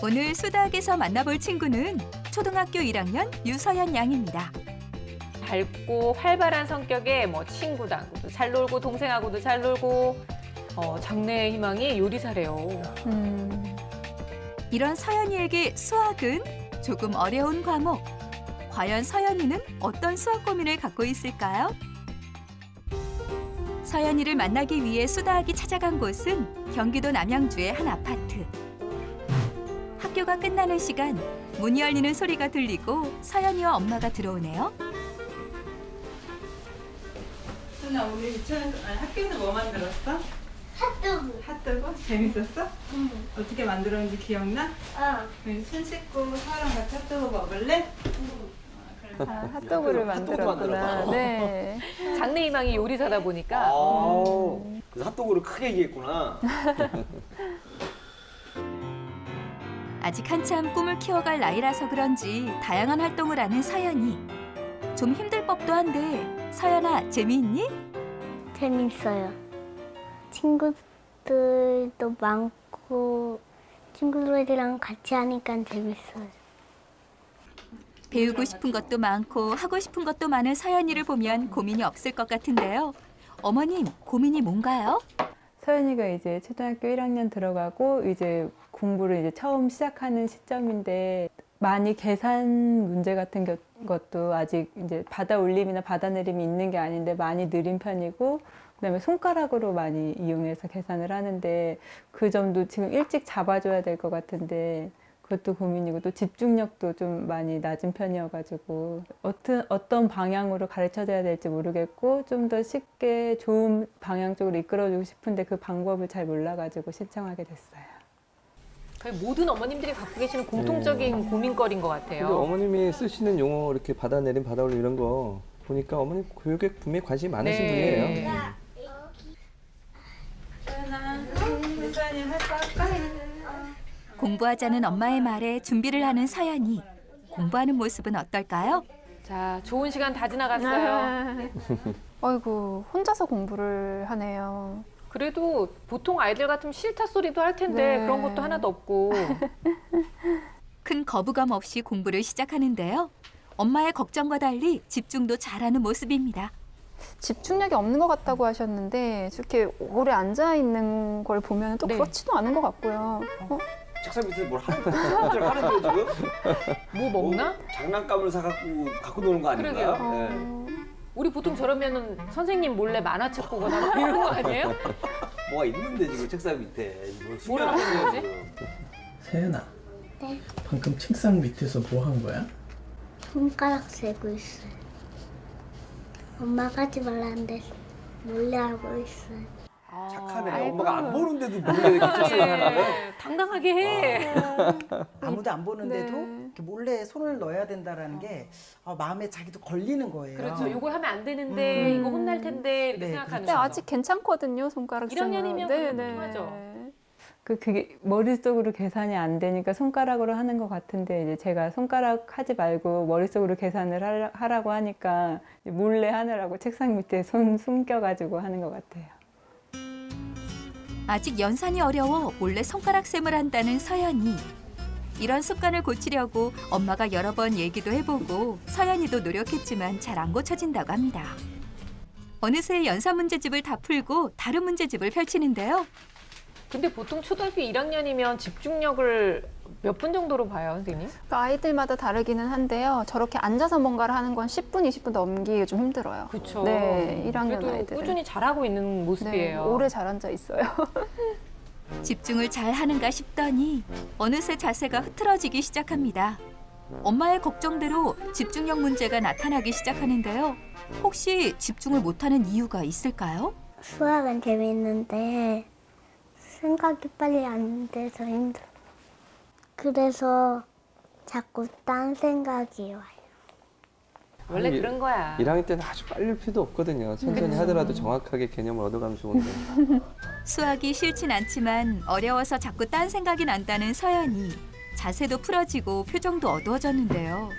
오늘 수다학에서 만나볼 친구는 초등학교 1학년 유서연 양입니다. 밝고 활발한 성격에 뭐 친구하고도 잘 놀고 동생하고도 잘 놀고 장래의 희망이 요리사래요. 이런 서연이에게 수학은 조금 어려운 과목. 과연 서연이는 어떤 수학 고민을 갖고 있을까요? 서연이를 만나기 위해 수다학이 찾아간 곳은 경기도 남양주의 한 아파트. 학교가 끝나는 시간, 문이 열리는 소리가 들리고 서연이와 엄마가 들어오네요. 누나 우리 학교에서 뭐 만들었어? 핫도그. 핫도그? 재밌었어? 응. 어떻게 만들었는지 기억나? 그럼 손 씻고 서랑 같이 핫도그 먹을래? 핫도그를 만들었구나. 네. 장래 희망이 요리사다 보니까 그래서 핫도그를 크게 얘기했구나. 아직 한참 꿈을 키워갈 나이라서 그런지 다양한 활동을 하는 서연이. 좀 힘들 법도 한데 서연아 재미있니? 재밌어요. 친구들도 많고 친구들이랑 같이 하니까 재밌어요. 배우고 싶은 것도 많고 하고 싶은 것도 많은 서연이를 보면 고민이 없을 것 같은데요. 어머님, 고민이 뭔가요? 서연이가 이제 초등학교 1학년 들어가고 이제 공부를 이제 처음 시작하는 시점인데 많이 계산 문제 같은 것도 아직 이제 받아 올림이나 받아 내림이 있는 게 아닌데 많이 느린 편이고 그다음에 손가락으로 많이 이용해서 계산을 하는데 그 점도 지금 일찍 잡아줘야 될 것 같은데 그것도 고민이고 또 집중력도 좀 많이 낮은 편이어가지고 어떤 방향으로 가르쳐줘야 될지 모르겠고 좀 더 쉽게 좋은 방향 쪽으로 이끌어주고 싶은데 그 방법을 잘 몰라가지고 신청하게 됐어요. 거의 모든 어머님들이 갖고 계시는 공통적인 고민거리인 것 같아요. 근데 어머님이 쓰시는 용어 이렇게 받아내림, 받아올림 이런 거 보니까 어머님 교육에 분명히 관심이 많으신 분이에요. 서연아, 서연이 할거 할까? 공부하자는 엄마의 말에 준비를 하는 서연이. 공부하는 모습은 어떨까요? 자, 좋은 시간 다 지나갔어요. 아이고, 혼자서 공부를 하네요. 그래도 보통 아이들 같으면 싫다 소리도 할 텐데 네. 그런 것도 하나도 없고. 큰 거부감 없이 공부를 시작하는데요. 엄마의 걱정과 달리 집중도 잘하는 모습입니다. 집중력이 없는 것 같다고 하셨는데 저렇게 오래 앉아 있는 걸 보면 또 네. 그렇지도 않은 것 같고요. 책상 밑에서 뭘 하는데 지금? 뭐 먹나? 장난감을 갖고 노는 거 아닌가? 그러게요. 네. 우리 보통 저러면은 선생님 몰래 만화책 보거나 뭐 이런 거 아니에요? 뭐가 있는데 지금 책상 밑에 뭘 뭐라고 숨겨놨어요, 하는 거지? 지금. 세연아, 네. 방금 책상 밑에서 뭐 한 거야? 손가락 세고 있어요. 엄마가 하지 말라는데 몰래 하고 있어요. 착하네. 아이고. 엄마가 안 보는데도 몰래 이렇게 책상을 하는 거야? 당당하게 해. 아무도 안 보는데도 네. 이렇게 몰래 손을 넣어야 된다라는 게 마음에 자기도 걸리는 거예요. 그렇죠. 요걸 하면 안 되는데 이거 혼날 텐데 이렇게 네, 생각하는 근데 거죠. 아직 괜찮거든요, 손가락 쓰는 1학년이면 거. 그래도 통하죠. 그게 머릿속으로 계산이 안 되니까 손가락으로 하는 것 같은데 이제 제가 손가락 하지 말고 머릿속으로 계산을 하라고 하니까 몰래 하느라고 책상 밑에 손 숨겨가지고 하는 것 같아요. 아직 연산이 어려워 몰래 손가락 셈을 한다는 서연이. 이런 습관을 고치려고 엄마가 여러 번 얘기도 해보고 서연이도 노력했지만 잘 안 고쳐진다고 합니다. 어느새 연산 문제집을 다 풀고 다른 문제집을 펼치는데요. 근데 보통 초등학교 1학년이면 집중력을 몇 분 정도로 봐요, 선생님? 그러니까 아이들마다 다르기는 한데요. 저렇게 앉아서 뭔가를 하는 건 10분, 20분 넘기기 좀 힘들어요. 그렇죠. 네, 1학년 그래도 아이들은. 꾸준히 잘하고 있는 모습이에요. 네, 오래 잘 앉아 있어요. 집중을 잘 하는가 싶더니 어느새 자세가 흐트러지기 시작합니다. 엄마의 걱정대로 집중력 문제가 나타나기 시작하는데요. 혹시 집중을 못하는 이유가 있을까요? 수학은 재밌는데 생각이 빨리 안 돼서 힘들어. 그래서 자꾸 딴 생각이 와요. 원래 아니, 그런 거야. 1학년 때는 아주 빨릴 필요도 없거든요. 천천히 하더라도 정확하게 개념을 얻어가면 좋은데. 수학이 싫진 않지만 어려워서 자꾸 딴 생각이 난다는 서연이. 자세도 풀어지고 표정도 어두워졌는데요.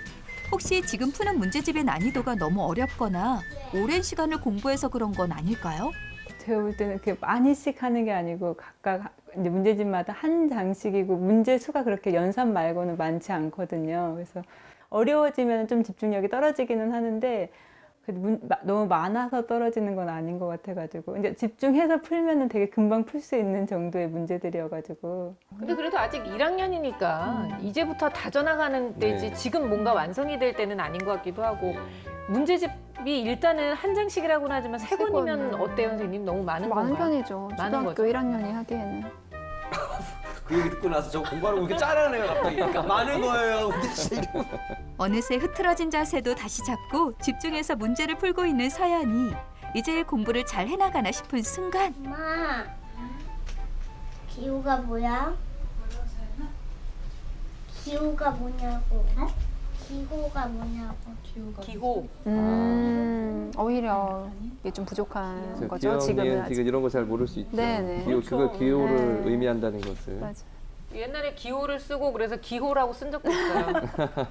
혹시 지금 푸는 문제집의 난이도가 너무 어렵거나 오랜 시간을 공부해서 그런 건 아닐까요? 제가 볼 때는 이렇게 많이씩 하는 게 아니고 각각 이제 문제집마다 한 장씩이고 문제 수가 그렇게 연산 말고는 많지 않거든요. 그래서 어려워지면 좀 집중력이 떨어지기는 하는데 너무 많아서 떨어지는 건 아닌 것 같아가지고 이제 집중해서 풀면은 되게 금방 풀 수 있는 정도의 문제들이어가지고. 근데 그래도 아직 1학년이니까 이제부터 다져나가는 때지 네. 지금 뭔가 완성이 될 때는 아닌 것 같기도 하고 문제집이 일단은 한 장씩이라고는 하지만 세 권이면 어때요, 선생님? 너무 많은 많은 건가요? 편이죠. 많은 초등학교 거죠. 1학년이 하기에는. 그 얘기 듣고 나서 저 공부하는 거 이렇게 짜라네요 갑자기. 그러니까 많은 거예요. 근데 진짜 이거. 어느새 흐트러진 자세도 다시 잡고 집중해서 문제를 풀고 있는 서연이 이제 공부를 잘 해나가나 싶은 순간 엄마, 기호가 뭐야? 기호가 뭐냐고. 기호가 뭐냐고. 기호. 오히려 이게 좀 부족한 저 거죠. 지금은 기억니은 아직. 지금 이런 거 잘 모를 수 있죠. 네네. 기호, 그거 그렇죠. 기호를 네. 의미한다는 것을. 맞아. 옛날에 기호를 쓰고 그래서 기호라고 쓴 적도 있어요.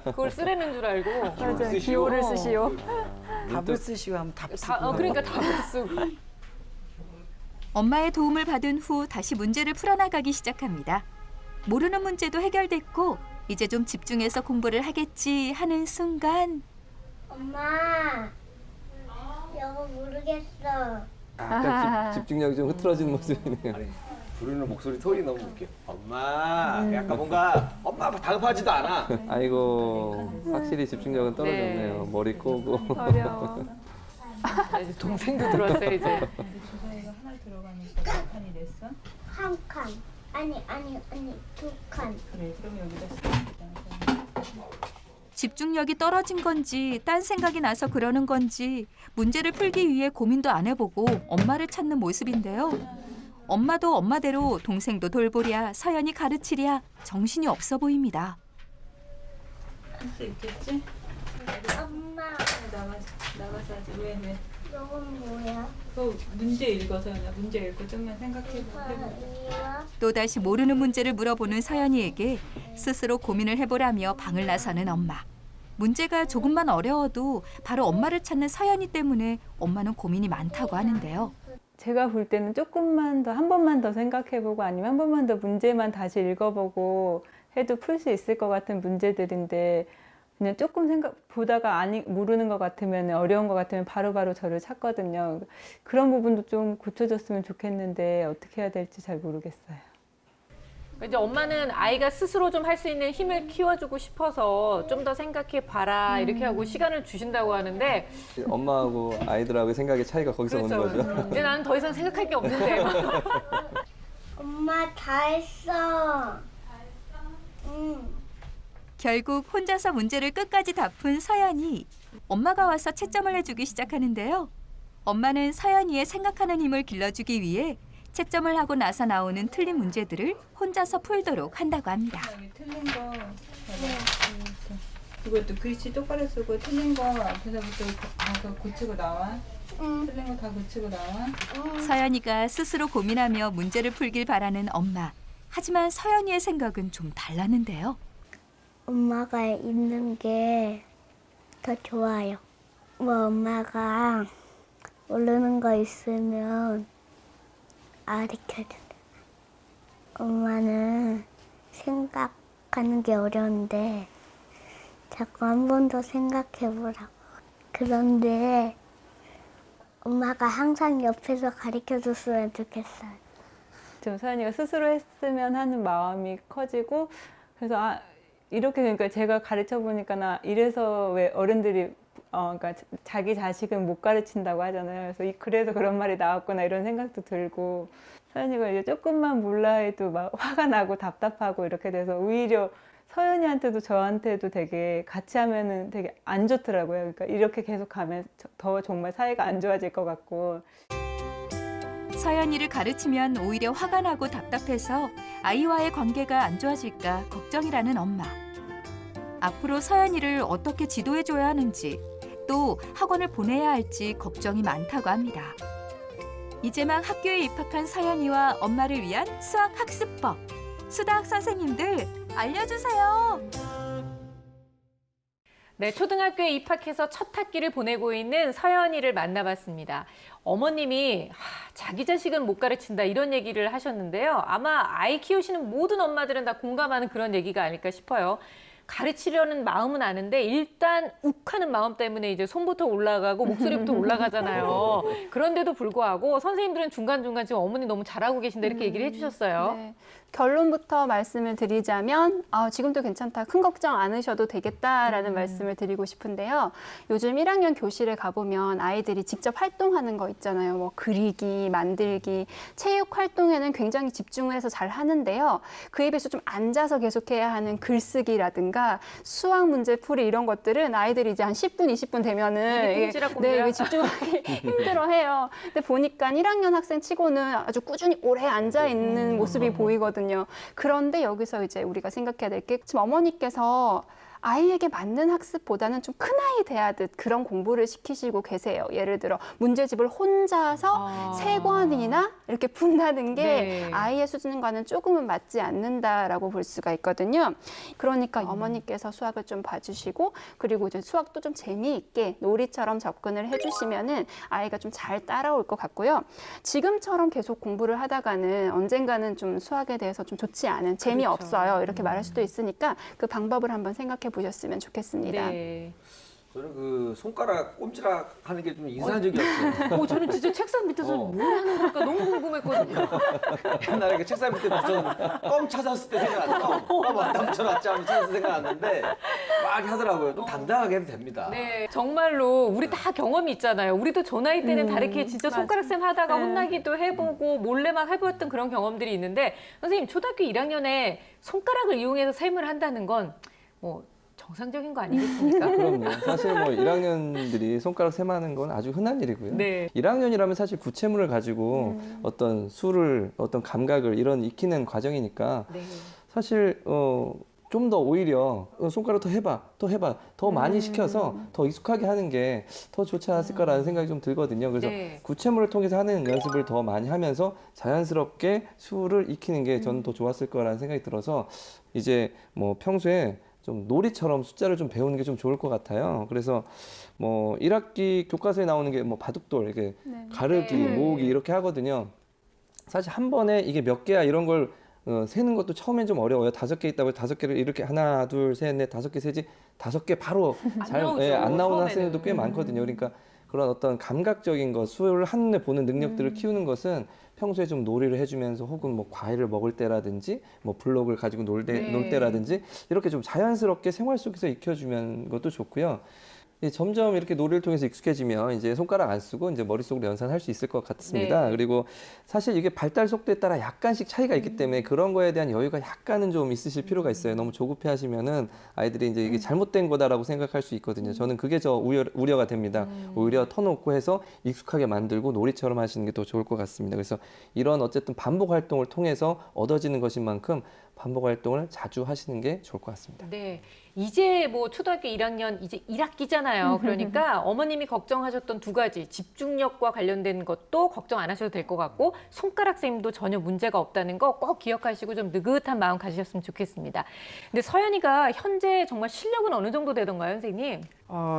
그걸 쓰라는 줄 알고. 맞아요. 쓰시오. 기호를 쓰시오. 답을 쓰시오 하면 답 쓰고. 그러니까 답을 쓰고. 엄마의 도움을 받은 후 다시 문제를 풀어나가기 시작합니다. 모르는 문제도 해결됐고 이제 좀 집중해서 공부를 하겠지 하는 순간 엄마, 이거 모르겠어. 약간 집중력이 좀 흐트러지는 모습이네요. 아니, 부르는 목소리 톤이 너무 웃겨. 엄마, 약간 뭔가 엄마 다급하지도 않아. 아이고 확실히 집중력은 떨어졌네요. 네. 머리 꼬고. 어려워. 이제 동생도 들어왔어요, 이제. 주사위가 하나 들어가니까 몇 칸이 됐어? 한 칸. 아니, 두 칸. 그래, 그럼 여기다 쓰자. 집중력이 떨어진 건지 딴 생각이 나서 그러는 건지 문제를 풀기 위해 고민도 안 해보고 엄마를 찾는 모습인데요. 엄마도 엄마대로 동생도 돌보랴 서연이 가르치랴 정신이 없어 보입니다. 할 수 있겠지? 엄마, 나가서 하지. 왜? 이건 뭐야? 그 문제 읽어서 그냥 문제 읽고 좀만 생각해보고. 이와 또다시 모르는 문제를 물어보는 서연이에게 스스로 고민을 해보라며 방을 나서는 엄마. 문제가 조금만 어려워도 바로 엄마를 찾는 서연이 때문에 엄마는 고민이 많다고 하는데요. 제가 볼 때는 조금만 더, 한 번만 더 생각해보고 아니면 한 번만 더 문제만 다시 읽어보고 해도 풀 수 있을 것 같은 문제들인데 그냥 조금 보다가 모르는 것 같으면 어려운 것 같으면 바로바로 저를 찾거든요. 그런 부분도 좀 고쳐줬으면 좋겠는데 어떻게 해야 될지 잘 모르겠어요. 이제 엄마는 아이가 스스로 좀 할 수 있는 힘을 키워주고 싶어서 좀 더 생각해 봐라 이렇게 하고 시간을 주신다고 하는데 엄마하고 아이들하고의 생각의 차이가 거기서 오는 거죠. 이제 나는 더 이상 생각할 게 없는데 엄마 다 했어. 응. 결국 혼자서 문제를 끝까지 다 푼 서연이 엄마가 와서 채점을 해주기 시작하는데요. 엄마는 서연이의 생각하는 힘을 길러주기 위해 채점을 하고 나서 나오는 틀린 문제들을 혼자서 풀도록 한다고 합니다. 여기 틀린 거 봐봐. 그것도 글씨 똑바로 쓰고 틀린 거 앞에서부터 가서 고치고 나와. 응. 틀린 거 다 고치고 나와. 서연이가 스스로 고민하며 문제를 풀길 바라는 엄마. 하지만 서연이의 생각은 좀 달랐는데요. 엄마가 있는 게 더 좋아요. 뭐 엄마가 모르는 거 있으면 가르쳐준다. 엄마는 생각하는 게 어려운데 자꾸 한 번 더 생각해보라고. 그런데 엄마가 항상 옆에서 가르쳐줬으면 좋겠어요. 좀 서연이가 스스로 했으면 하는 마음이 커지고 그래서 이렇게 그러니까 제가 가르쳐 보니까 이래서 왜 어른들이 그러니까 자기 자식은 못 가르친다고 하잖아요. 그래서 그런 말이 나왔구나 이런 생각도 들고 서연이가 이제 조금만 몰라 해도 막 화가 나고 답답하고 이렇게 돼서 오히려 서연이한테도 저한테도 되게 같이 하면은 되게 안 좋더라고요. 그러니까 이렇게 계속 가면 더 정말 사이가 안 좋아질 것 같고. 서연이를 가르치면 오히려 화가 나고 답답해서 아이와의 관계가 안 좋아질까 걱정이라는 엄마. 앞으로 서연이를 어떻게 지도해줘야 하는지 또 학원을 보내야 할지 걱정이 많다고 합니다. 이제 막 학교에 입학한 서연이와 엄마를 위한 수학 학습법. 수다학 선생님들 알려주세요. 네, 초등학교에 입학해서 첫 학기를 보내고 있는 서연이를 만나봤습니다. 어머님이 자기 자식은 못 가르친다 이런 얘기를 하셨는데요. 아마 아이 키우시는 모든 엄마들은 다 공감하는 그런 얘기가 아닐까 싶어요. 가르치려는 마음은 아는데 일단 욱하는 마음 때문에 이제 손부터 올라가고 목소리부터 올라가잖아요. 그런데도 불구하고 선생님들은 중간중간 지금 어머니 너무 잘하고 계신다 이렇게 얘기를 해주셨어요. 네. 결론부터 말씀을 드리자면 지금도 괜찮다, 큰 걱정 안 하셔도 되겠다라는 말씀을 드리고 싶은데요. 요즘 1학년 교실에 가보면 아이들이 직접 활동하는 거 있잖아요. 뭐 그리기, 만들기, 체육 활동에는 굉장히 집중을 해서 잘 하는데요. 그에 비해서 좀 앉아서 계속해야 하는 글쓰기라든가 수학 문제 풀이 이런 것들은 아이들이 이제 한 10분, 20분 되면은 이게 집중하기 힘들어해요. 근데 보니까 1학년 학생 치고는 아주 꾸준히 오래 앉아 있는 모습이 보이거든요. 그런데 여기서 이제 우리가 생각해야 될 게 지금 어머니께서 아이에게 맞는 학습보다는 좀 큰아이 대하듯 그런 공부를 시키시고 계세요. 예를 들어 문제집을 혼자서 3권이나 이렇게 푼다는 게 아이의 수준과는 조금은 맞지 않는다라고 볼 수가 있거든요. 그러니까 어머니께서 수학을 좀 봐주시고 그리고 이제 수학도 좀 재미있게 놀이처럼 접근을 해주시면은 아이가 좀 잘 따라올 것 같고요. 지금처럼 계속 공부를 하다가는 언젠가는 좀 수학에 대해서 좀 좋지 않은 재미없어요. 이렇게 말할 수도 있으니까 그 방법을 한번 생각해 보셨으면 좋겠습니다. 네. 저는 그 손가락 꼼지락 하는 게 좀 인상적이었어요. 저는 진짜 책상 밑에서 뭘 하는 걸까 너무 궁금했거든요. 옛날에 그 책상 밑에 붙여서 껌 찾았을 때 생각 안 나. 껌 왔다 붙여놨지 하면 찾아서 생각 안 났는데 막 하더라고요. 좀 당당하게 해도 됩니다. 네, 정말로 우리 다 경험이 있잖아요. 우리도 저 나이 때는 다 이렇게 진짜 손가락쌤 하다가 혼나기도 해보고 몰래 막 해보았던 그런 경험들이 있는데 선생님 초등학교 1학년에 손가락을 이용해서 셈을 한다는 건 뭐 정상적인 거 아니겠습니까? 그럼요. 사실 뭐 1학년들이 손가락 셈하는 건 아주 흔한 일이고요. 네. 1학년이라면 사실 구체물을 가지고 어떤 수를, 어떤 감각을 이런 익히는 과정이니까 네. 사실 좀 더 오히려 손가락 더 해봐, 더 많이 시켜서 더 익숙하게 하는 게 더 좋지 않았을까라는 생각이 좀 들거든요. 그래서 네. 구체물을 통해서 하는 연습을 더 많이 하면서 자연스럽게 수를 익히는 게 저는 더 좋았을 거라는 생각이 들어서 이제 뭐 평소에 좀 놀이처럼 숫자를 좀 배우는 게 좀 좋을 것 같아요. 그래서 뭐 1학기 교과서에 나오는 게 뭐 바둑돌, 이렇게 가르기, 모으기 이렇게 하거든요. 사실 한 번에 이게 몇 개야 이런 걸 세는 것도 처음엔 좀 어려워요. 5개 있다고 5개를 이렇게 하나, 둘, 셋, 넷, 5개 세지 5개 바로 안 나오는 학생들도 꽤 많거든요. 그러니까 그런 어떤 감각적인 것, 수를 한눈에 보는 능력들을 키우는 것은 평소에 좀 놀이를 해주면서 혹은 뭐 과일을 먹을 때라든지 뭐 블록을 가지고 놀 때라든지 이렇게 좀 자연스럽게 생활 속에서 익혀주면 것도 좋고요. 점점 이렇게 놀이를 통해서 익숙해지면 이제 손가락 안 쓰고 이제 머릿속으로 연산할 수 있을 것 같습니다. 그리고 사실 이게 발달 속도에 따라 약간씩 차이가 있기 때문에 그런 거에 대한 여유가 약간은 좀 있으실 필요가 있어요. 너무 조급해 하시면은 아이들이 이제 이게 잘못된 거다라고 생각할 수 있거든요. 저는 그게 우려가 됩니다. 오히려 터놓고 해서 익숙하게 만들고 놀이처럼 하시는 게 더 좋을 것 같습니다. 그래서 이런 어쨌든 반복 활동을 통해서 얻어지는 것인 만큼 반복 활동을 자주 하시는 게 좋을 것 같습니다. 네. 이제 뭐 초등학교 1학년 이제 1학기잖아요. 그러니까 어머님이 걱정하셨던 2가지 집중력과 관련된 것도 걱정 안 하셔도 될 것 같고 손가락 셈도 전혀 문제가 없다는 거 꼭 기억하시고 좀 느긋한 마음 가지셨으면 좋겠습니다. 근데 서연이가 현재 정말 실력은 어느 정도 되던가요, 선생님?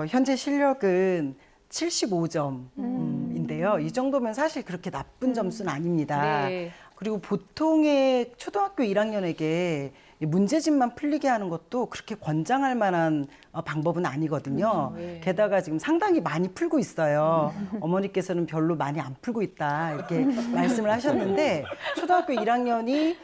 현재 실력은 75점인데요. 이 정도면 사실 그렇게 나쁜 점수는 아닙니다. 네. 그리고 보통의 초등학교 1학년에게 문제집만 풀리게 하는 것도 그렇게 권장할 만한 방법은 아니거든요. 게다가 지금 상당히 많이 풀고 있어요. 어머니께서는 별로 많이 안 풀고 있다 이렇게 말씀을 하셨는데 초등학교 1학년이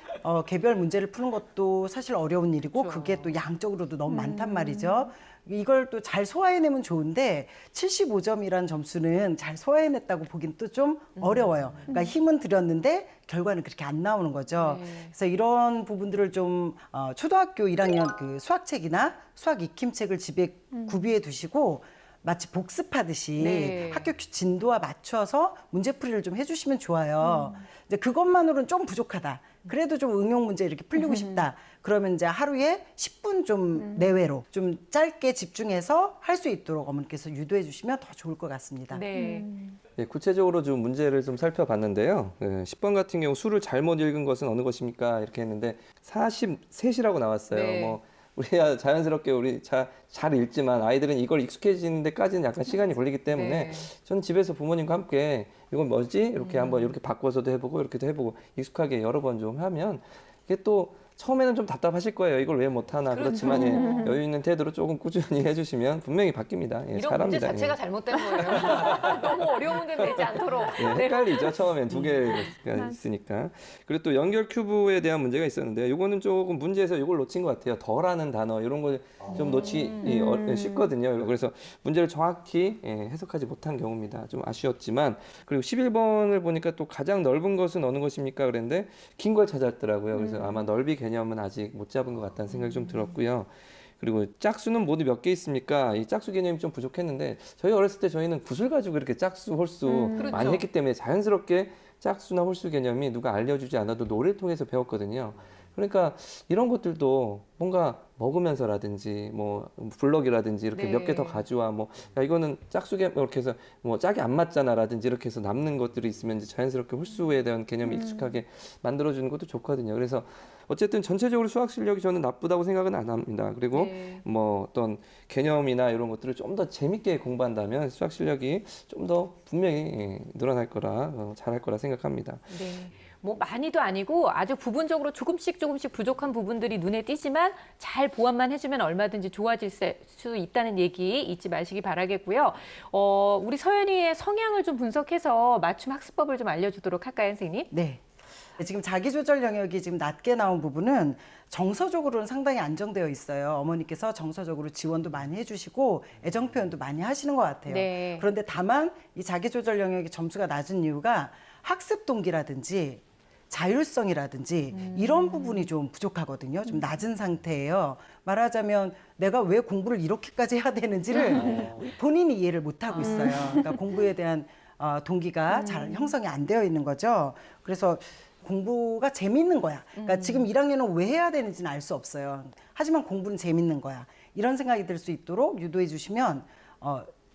개별 문제를 푸는 것도 사실 어려운 일이고 그게 또 양적으로도 너무 많단 말이죠. 이걸 또 잘 소화해내면 좋은데 75점이라는 점수는 잘 소화해냈다고 보긴 또 좀 어려워요. 그러니까 힘은 들였는데 결과는 그렇게 안 나오는 거죠. 그래서 이런 부분들을 좀 초등학교 1학년 그 수학책이나 수학 익힘책을 집에 구비해 두시고 마치 복습하듯이 학교 진도와 맞춰서 문제풀이를 좀 해주시면 좋아요. 이제 그것만으로는 좀 부족하다. 그래도 좀 응용 문제 이렇게 풀리고 싶다. 그러면 이제 하루에 10분 좀 내외로 좀 짧게 집중해서 할 수 있도록 어머니께서 유도해 주시면 더 좋을 것 같습니다. 네. 네, 구체적으로 좀 문제를 좀 살펴봤는데요. 10번 같은 경우 수를 잘못 읽은 것은 어느 것입니까? 이렇게 했는데 43이라고 나왔어요. 네. 우리야 자연스럽게 우리 잘 읽지만 아이들은 이걸 익숙해지는 데까지는 약간 시간이 걸리기 때문에 네. 저는 집에서 부모님과 함께 이건 뭐지? 이렇게 한번 이렇게 바꿔서도 해보고 이렇게도 해보고 익숙하게 여러 번 좀 하면 이게 또 처음에는 좀 답답하실 거예요. 이걸 왜 못하나. 그렇지만 예, 여유 있는 태도로 조금 꾸준히 해주시면 분명히 바뀝니다. 예, 이런 잘합니다. 문제 자체가 예. 잘못된 거예요. 너무 어려운 문제 내지 않도록. 예, 네. 헷갈리죠. 처음엔 두 개가 있으니까. 그리고 또 연결 큐브에 대한 문제가 있었는데 이거는 조금 문제에서 이걸 놓친 것 같아요. 더라는 단어 이런 거 좀 놓치기 쉽거든요. 그래서 문제를 정확히 해석하지 못한 경우입니다. 좀 아쉬웠지만 그리고 11번을 보니까 또 가장 넓은 것은 어느 것입니까? 그랬는데 긴 걸 찾았더라고요. 그래서 아마 넓이 개념은 아직 못 잡은 것 같다는 생각이 좀 들었고요. 그리고 짝수는 모두 몇 개 있습니까? 이 짝수 개념이 좀 부족했는데 저희 어렸을 때 저희는 구슬 가지고 이렇게 짝수, 홀수 그렇죠. 많이 했기 때문에 자연스럽게 짝수나 홀수 개념이 누가 알려주지 않아도 노래를 통해서 배웠거든요. 그러니까 이런 것들도 뭔가 먹으면서라든지 뭐 블럭이라든지 이렇게 네. 몇 개 더 가져와 뭐 야 이거는 짝수개 이렇게 해서 뭐 짝이 안 맞잖아라든지 이렇게 해서 남는 것들이 있으면 이제 자연스럽게 홀수에 대한 개념이 익숙하게 만들어주는 것도 좋거든요. 그래서 어쨌든 전체적으로 수학 실력이 저는 나쁘다고 생각은 안 합니다. 그리고 네. 뭐 어떤 개념이나 이런 것들을 좀 더 재밌게 공부한다면 수학 실력이 좀 더 분명히 늘어날 거라 잘할 거라 생각합니다. 네. 뭐 많이도 아니고 아주 부분적으로 조금씩 부족한 부분들이 눈에 띄지만 잘 보완만 해주면 얼마든지 좋아질 수 있다는 얘기 잊지 마시기 바라겠고요. 우리 서연이의 성향을 좀 분석해서 맞춤 학습법을 좀 알려주도록 할까요, 선생님? 네. 지금 자기조절 영역이 지금 낮게 나온 부분은 정서적으로는 상당히 안정되어 있어요. 어머니께서 정서적으로 지원도 많이 해주시고 애정 표현도 많이 하시는 것 같아요. 네. 그런데 다만 이 자기조절 영역이 점수가 낮은 이유가 학습 동기라든지 자율성이라든지 이런 부분이 좀 부족하거든요. 좀 낮은 상태예요. 말하자면 내가 왜 공부를 이렇게까지 해야 되는지를 본인이 이해를 못하고 있어요. 그러니까 공부에 대한 동기가 잘 형성이 안 되어 있는 거죠. 그래서 공부가 재밌는 거야. 그러니까 지금 1학년은 왜 해야 되는지는 알 수 없어요. 하지만 공부는 재밌는 거야. 이런 생각이 들 수 있도록 유도해 주시면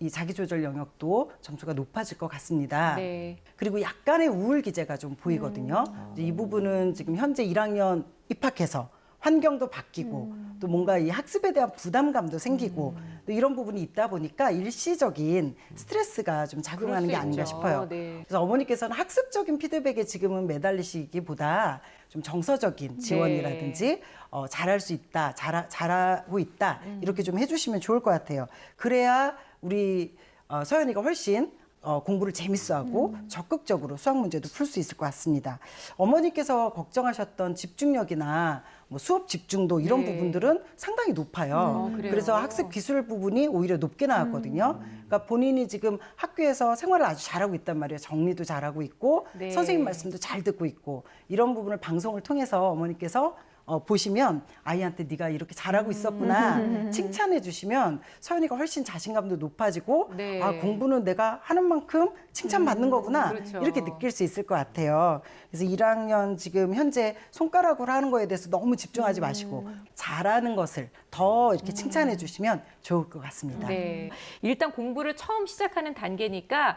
이 자기조절 영역도 점수가 높아질 것 같습니다. 네. 그리고 약간의 우울 기제가 좀 보이거든요. 이제 이 부분은 지금 현재 1학년 입학해서 환경도 바뀌고 또 뭔가 이 학습에 대한 부담감도 생기고 또 이런 부분이 있다 보니까 일시적인 스트레스가 좀 작용하는 게 아닌가 싶어요. 네. 그래서 어머니께서는 학습적인 피드백에 지금은 매달리시기보다 좀 정서적인 지원이라든지 잘할 수 있다, 잘하고 있다 이렇게 좀 해주시면 좋을 것 같아요. 그래야 우리 서연이가 훨씬 공부를 재밌어하고 적극적으로 수학 문제도 풀 수 있을 것 같습니다. 어머니께서 걱정하셨던 집중력이나 뭐 수업 집중도 이런 네. 부분들은 상당히 높아요. 그래요? 그래서 학습 기술 부분이 오히려 높게 나왔거든요. 그러니까 본인이 지금 학교에서 생활을 아주 잘하고 있단 말이에요. 정리도 잘하고 있고 네. 선생님 말씀도 잘 듣고 있고 이런 부분을 방송을 통해서 어머니께서 보시면 아이한테 네가 이렇게 잘하고 있었구나 칭찬해 주시면 서연이가 훨씬 자신감도 높아지고 네. 아 공부는 내가 하는 만큼 칭찬받는 거구나 그렇죠. 이렇게 느낄 수 있을 것 같아요. 그래서 1학년 지금 현재 손가락으로 하는 거에 대해서 너무 집중하지 마시고 잘하는 것을 더 이렇게 칭찬해 주시면 좋을 것 같습니다. 네. 일단 공부를 처음 시작하는 단계니까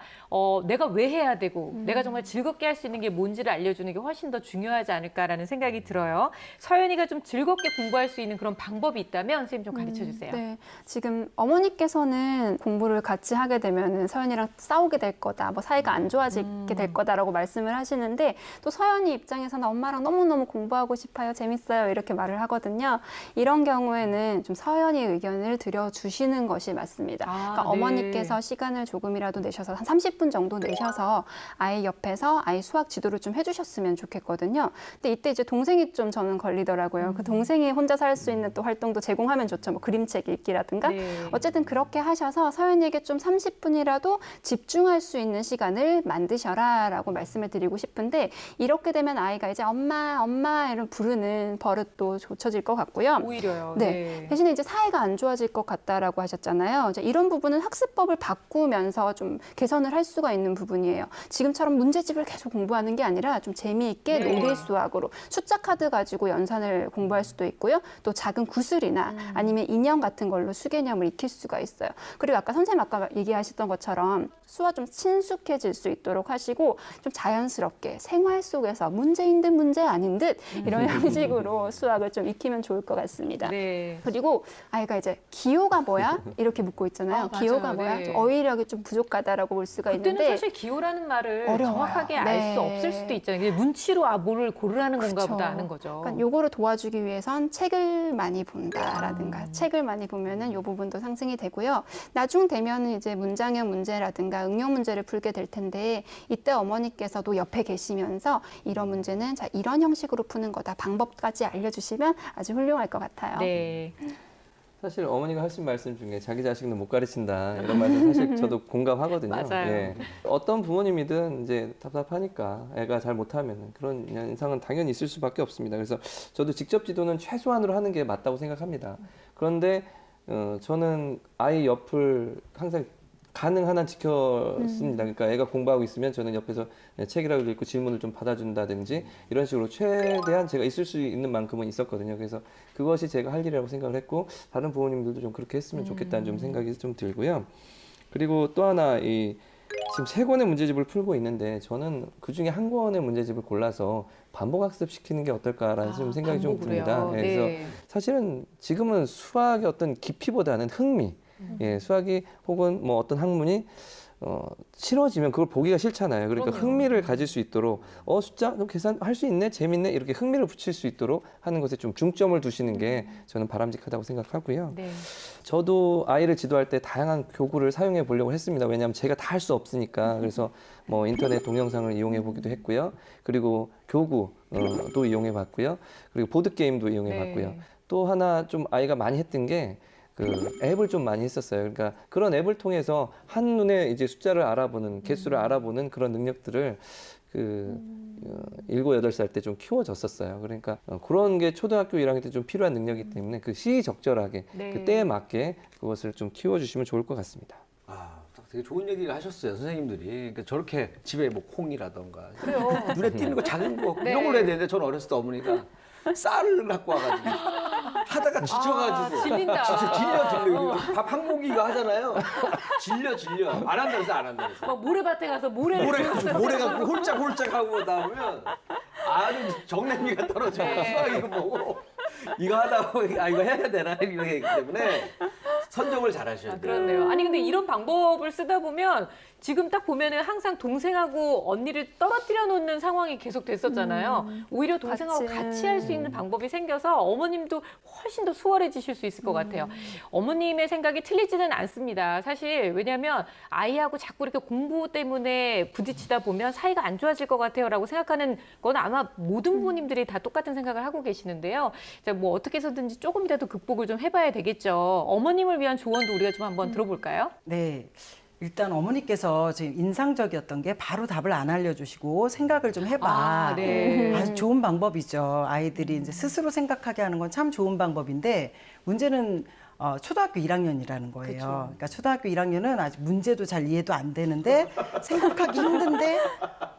내가 왜 해야 되고 내가 정말 즐겁게 할 수 있는 게 뭔지를 알려주는 게 훨씬 더 중요하지 않을까라는 생각이 들어요. 서연이가 좀 즐겁게 공부할 수 있는 그런 방법이 있다면 선생님 좀 가르쳐 주세요. 네, 지금 어머니께서는 공부를 같이 하게 되면 서연이랑 싸우게 될 거다, 뭐 사이가 안 좋아지게 될 거다라고 말씀을 하시는데 또 서연이 입장에서는 엄마랑 너무너무 공부하고 싶어요, 재밌어요 이렇게 말을 하거든요. 이런 경우에는 좀 서연이의 의견을 들여주시는 것이 맞습니다. 그러니까 네. 어머니께서 시간을 조금이라도 내셔서 한 30분 정도 내셔서 아이 옆에서 아이 수학 지도를 좀 해주셨으면 좋겠거든요. 근데 이때 이제 동생이 좀 저는 걸리더라고요. 그 동생이 혼자서 할 수 있는 또 활동도 제공하면 좋죠. 뭐 그림책 읽기라든가. 네. 어쨌든 그렇게 하셔서 서연이에게 좀 30분이라도 집중할 수 있는 시간을 만드셔라라고 말씀을 드리고 싶은데 이렇게 되면 아이가 이제 엄마, 엄마 이런 부르는 버릇도 고쳐질 것 같고요. 오히려요. 네. 대신에 이제 사이가 안 좋아질 것 같다라고 하셨잖아요. 이제 이런 부분은 학습법을 바꾸면서 좀 개선을 할 수가 있는 부분이에요. 지금처럼 문제집을 계속 공부하는 게 아니라 좀 재미있게 네. 놀이 수학으로 숫자 카드 가지고 연산을 동산을 공부할 수도 있고요. 또 작은 구슬이나 아니면 인형 같은 걸로 수개념을 익힐 수가 있어요. 그리고 아까 선생님 아까 얘기하셨던 것처럼 수와 좀 친숙해질 수 있도록 하시고 좀 자연스럽게 생활 속에서 문제인 듯 문제 아닌 듯 이런 형식으로 수학을 좀 익히면 좋을 것 같습니다. 네. 그리고 아이가 이제 기호가 뭐야? 이렇게 묻고 있잖아요. 아, 맞아요. 기호가 뭐야? 네. 좀 어휘력이 좀 부족하다라고 볼 수가 그때는 있는데 사실 기호라는 말을 어려워요. 정확하게 알 네. 수 없을 수도 있잖아요. 그냥 눈치로 뭐를 고르라는 건가 그렇죠. 보다 아는 거죠. 그러니까 요거를 도와주기 위해선 책을 많이 본다라든가 책을 많이 보면은 요 부분도 상승이 되고요. 나중 되면은 이제 문장형 문제라든가 응용 문제를 풀게 될 텐데 이때 어머니께서도 옆에 계시면서 이런 문제는 자 이런 형식으로 푸는 거다 방법까지 알려주시면 아주 훌륭할 것 같아요. 네. 사실 어머니가 하신 말씀 중에 자기 자식은 못 가르친다 이런 말씀 사실 저도 공감하거든요. 맞아요. 예. 어떤 부모님이든 이제 답답하니까 애가 잘 못하면 그런 인상은 당연히 있을 수밖에 없습니다. 그래서 저도 직접 지도는 최소한으로 하는 게 맞다고 생각합니다. 그런데 저는 아이 옆을 항상 가능한 한 지켰습니다. 그러니까 애가 공부하고 있으면 저는 옆에서 책이라도 읽고 질문을 좀 받아준다든지 이런 식으로 최대한 제가 있을 수 있는 만큼은 있었거든요. 그래서 그것이 제가 할 일이라고 생각을 했고 다른 부모님들도 좀 그렇게 했으면 좋겠다는 좀 생각이 좀 들고요. 그리고 또 하나 지금 3권의 문제집을 풀고 있는데 저는 그중에 한 권의 문제집을 골라서 반복학습 시키는 게 어떨까라는 좀 생각이 좀 듭니다. 네. 그래서 사실은 지금은 수학의 어떤 깊이보다는 흥미, 예, 수학이 혹은 뭐 어떤 학문이 싫어지면 그걸 보기가 싫잖아요. 그러니까 그럼요. 흥미를 가질 수 있도록 숫자 너 계산할 수 있네, 재밌네 이렇게 흥미를 붙일 수 있도록 하는 것에 좀 중점을 두시는 게 저는 바람직하다고 생각하고요. 네. 저도 아이를 지도할 때 다양한 교구를 사용해 보려고 했습니다. 왜냐하면 제가 다 할 수 없으니까. 그래서 뭐 인터넷 동영상을 이용해 보기도 했고요. 그리고 교구도 이용해 봤고요. 그리고 보드 게임도 이용해 네. 봤고요. 또 하나 좀 아이가 많이 했던 게 앱을 좀 많이 했었어요. 그러니까 그런 앱을 통해서 한눈에 이제 숫자를 알아보는, 개수를 알아보는 그런 능력들을 7, 8살 때 좀 키워졌었어요. 그러니까 그런 게 초등학교 1학년 때 좀 필요한 능력이기 때문에 그 시의적절하게 네. 그 때에 맞게 그것을 좀 키워주시면 좋을 것 같습니다. 되게 좋은 얘기를 하셨어요, 선생님들이. 그러니까 저렇게 집에 뭐 콩이라던가 그래요. 눈에 띄는 거 작은 거 네. 이런 걸 해야 되는데 저는 어렸을 때 어머니가 쌀을 갖고 와가지고 하다가 지쳐가지고 질린다. 진짜 질려. 밥 한 공기 이거 하잖아요. 질려. 안 한다 그래서 안 한다 그래서. 막 모래밭에 가서 모래 갖고 홀짝 하고 나오면 아주 정냄비가 떨어져. 네. 수학 이거 보고 이거 하다 보면 이거 해야 되나 이렇게 하기 때문에 선정을 잘 하셔야 돼요. 그렇네요. 아니 근데 이런 방법을 쓰다 보면 지금 딱 보면은 항상 동생하고 언니를 떨어뜨려 놓는 상황이 계속 됐었잖아요. 오히려 동생하고 같이 할 수 있는 방법이 생겨서 어머님도 훨씬 더 수월해지실 수 있을 것 같아요. 어머님의 생각이 틀리지는 않습니다. 사실 왜냐하면 아이하고 자꾸 이렇게 공부 때문에 부딪히다 보면 사이가 안 좋아질 것 같아요라고 생각하는 건 아마 모든 부모님들이 다 똑같은 생각을 하고 계시는데요. 자, 뭐 어떻게 해서든지 조금이라도 극복을 좀 해봐야 되겠죠. 어머님을 위한 조언도 우리가 좀 한번 들어볼까요? 네. 일단 어머니께서 지금 인상적이었던 게 바로 답을 안 알려주시고 생각을 좀 해봐. 네. 아주 좋은 방법이죠. 아이들이 이제 스스로 생각하게 하는 건 참 좋은 방법인데 문제는 초등학교 1학년이라는 거예요. 그쵸. 그러니까 초등학교 1학년은 아직 문제도 잘 이해도 안 되는데 생각하기 힘든데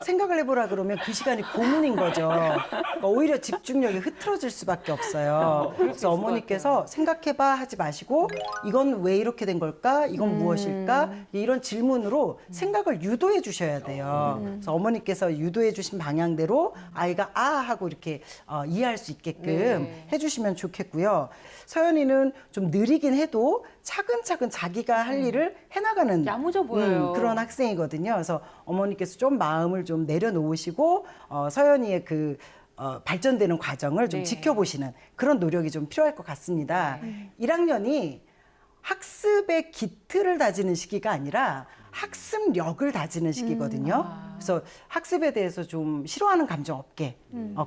생각을 해보라 그러면 그 시간이 고문인 거죠. 그러니까 오히려 집중력이 흐트러질 수밖에 없어요. 그래서 어머니께서 생각해봐 하지 마시고 이건 왜 이렇게 된 걸까? 이건 무엇일까? 이런 질문으로 생각을 유도해 주셔야 돼요. 그래서 어머니께서 유도해 주신 방향대로 아이가 아 하고 이렇게 이해할 수 있게끔 네. 해주시면 좋겠고요. 서연이는 좀 느리긴 해도 차근차근 자기가 할 일을 해나가는 야무져 보여요. 그런 학생이거든요. 그래서 어머니께서 좀 마음을 좀 내려놓으시고 서연이의 발전되는 과정을 좀 네. 지켜보시는 그런 노력이 좀 필요할 것 같습니다. 1학년이 학습의 기틀을 다지는 시기가 아니라 학습력을 다지는 시기거든요. 그래서 학습에 대해서 좀 싫어하는 감정 없게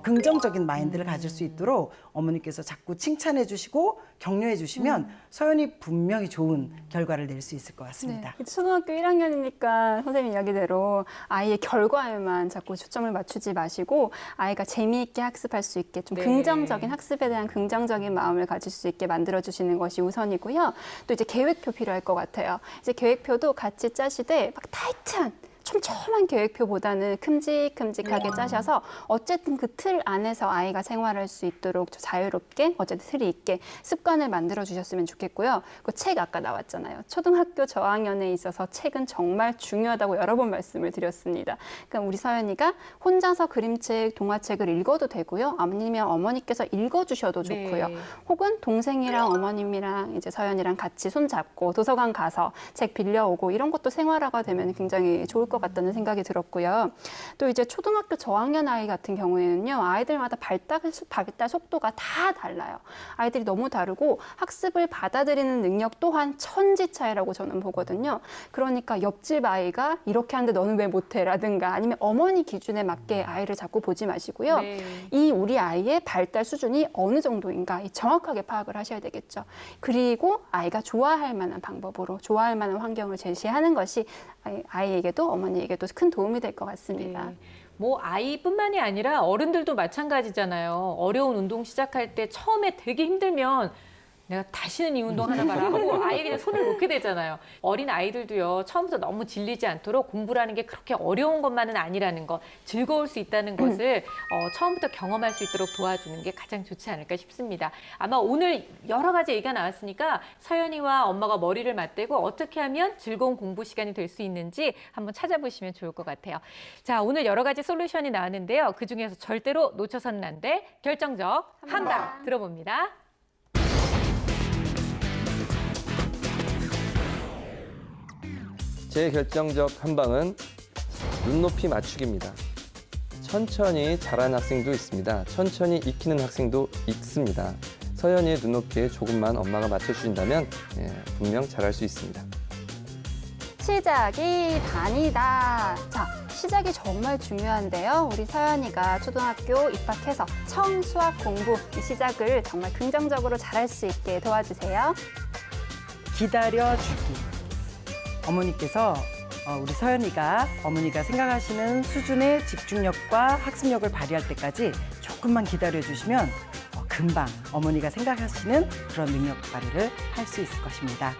긍정적인 마인드를 가질 수 있도록 어머니께서 자꾸 칭찬해 주시고 격려해 주시면 서연이 분명히 좋은 결과를 낼 수 있을 것 같습니다. 네. 초등학교 1학년이니까 선생님 이야기대로 아이의 결과에만 자꾸 초점을 맞추지 마시고 아이가 재미있게 학습할 수 있게 좀 네. 긍정적인 학습에 대한 긍정적인 마음을 가질 수 있게 만들어주시는 것이 우선이고요. 또 이제 계획표 필요할 것 같아요. 이제 계획표도 같이 짜시되 막 타이트한 촘촘한 계획표보다는 큼직큼직하게 짜셔서 어쨌든 그 틀 안에서 아이가 생활할 수 있도록 자유롭게 어쨌든 틀이 있게 습관을 만들어 주셨으면 좋겠고요. 그 책 아까 나왔잖아요. 초등학교 저학년에 있어서 책은 정말 중요하다고 여러 번 말씀을 드렸습니다. 그러니까 우리 서연이가 혼자서 그림책, 동화책을 읽어도 되고요. 아니면 어머니께서 읽어주셔도 좋고요. 네. 혹은 동생이랑 어머님이랑 이제 서연이랑 같이 손잡고 도서관 가서 책 빌려오고 이런 것도 생활화가 되면 굉장히 좋을 것 같다는 생각이 들었고요. 또 이제 초등학교 저학년 아이 같은 경우에는요. 아이들마다 발달 속도가 다 달라요. 아이들이 너무 다르고 학습을 받아들이는 능력 또한 천지 차이라고 저는 보거든요. 그러니까 옆집 아이가 이렇게 하는데 너는 왜 못해? 라든가 아니면 어머니 기준에 맞게 아이를 자꾸 보지 마시고요. 네. 이 우리 아이의 발달 수준이 어느 정도인가 정확하게 파악을 하셔야 되겠죠. 그리고 아이가 좋아할 만한 방법으로 좋아할 만한 환경을 제시하는 것이 아이에게도 어머니에게도 큰 도움이 될 것 같습니다. 네. 뭐 아이뿐만이 아니라 어른들도 마찬가지잖아요. 어려운 운동 시작할 때 처음에 되게 힘들면 내가 다시는 이 운동 하나 봐라 하고 아예 그냥 손을 놓게 되잖아요. 어린 아이들도요. 처음부터 너무 질리지 않도록 공부라는 게 그렇게 어려운 것만은 아니라는 것, 즐거울 수 있다는 것을 처음부터 경험할 수 있도록 도와주는 게 가장 좋지 않을까 싶습니다. 아마 오늘 여러 가지 얘기가 나왔으니까 서연이와 엄마가 머리를 맞대고 어떻게 하면 즐거운 공부 시간이 될 수 있는지 한번 찾아보시면 좋을 것 같아요. 자, 오늘 여러 가지 솔루션이 나왔는데요. 그중에서 절대로 놓쳐서는 안 돼 결정적 한방 들어봅니다. 제 결정적 한방은 눈높이 맞추기입니다. 천천히 잘하는 학생도 있습니다. 천천히 익히는 학생도 있습니다. 서연이의 눈높이에 조금만 엄마가 맞춰주신다면 분명 잘할 수 있습니다. 시작이 반이다. 자, 시작이 정말 중요한데요. 우리 서연이가 초등학교 입학해서 처음 수학 공부 이 시작을 정말 긍정적으로 잘할 수 있게 도와주세요. 기다려주기. 어머니께서 우리 서연이가 어머니가 생각하시는 수준의 집중력과 학습력을 발휘할 때까지 조금만 기다려주시면 금방 어머니가 생각하시는 그런 능력 발휘를 할 수 있을 것입니다.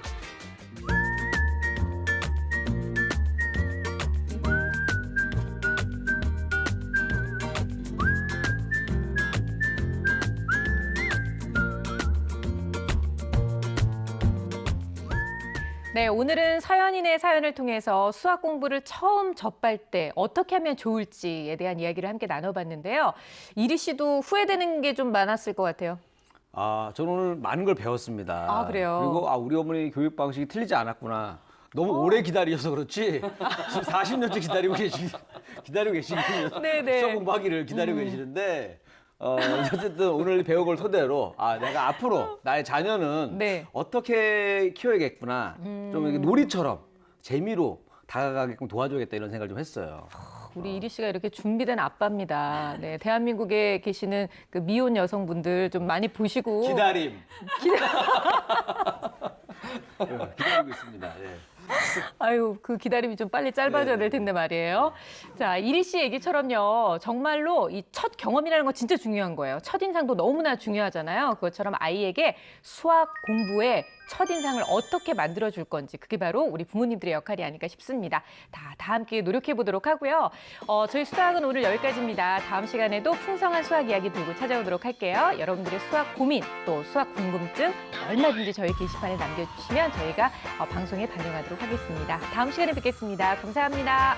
네, 오늘은 서연이네 사연을 통해서 수학 공부를 처음 접할 때 어떻게 하면 좋을지에 대한 이야기를 함께 나눠봤는데요. 이리 씨도 후회되는 게 좀 많았을 것 같아요. 아, 저는 오늘 많은 걸 배웠습니다. 아, 그래요? 그리고 우리 어머니 교육 방식이 틀리지 않았구나. 너무 오래 기다려서 그렇지. 지금 40년째 기다리고 계시거든요. 네네. 수학 공부하기를 기다리고 계시는데 어쨌든 오늘 배운 걸 토대로 내가 앞으로 나의 자녀는 네. 어떻게 키워야겠구나. 좀 이렇게 놀이처럼 재미로 다가가게끔 도와줘야겠다 이런 생각을 좀 했어요. 우리 이리 씨가 이렇게 준비된 아빠입니다. 네, 대한민국에 계시는 그 미혼 여성분들 좀 많이 보시고 기다리고 있습니다. 예. 아유, 그 기다림이 좀 빨리 짧아져야 될 텐데 말이에요. 자, 이리 씨 얘기처럼요. 정말로 이 첫 경험이라는 건 진짜 중요한 거예요. 첫인상도 너무나 중요하잖아요. 그것처럼 아이에게 수학 공부에 첫인상을 어떻게 만들어줄 건지 그게 바로 우리 부모님들의 역할이 아닐까 싶습니다. 다 함께 노력해 보도록 하고요. 저희 수학은 오늘 여기까지입니다. 다음 시간에도 풍성한 수학 이야기 들고 찾아오도록 할게요. 여러분들의 수학 고민 또 수학 궁금증 얼마든지 저희 게시판에 남겨주시면 저희가 방송에 반영하도록 하겠습니다. 다음 시간에 뵙겠습니다. 감사합니다.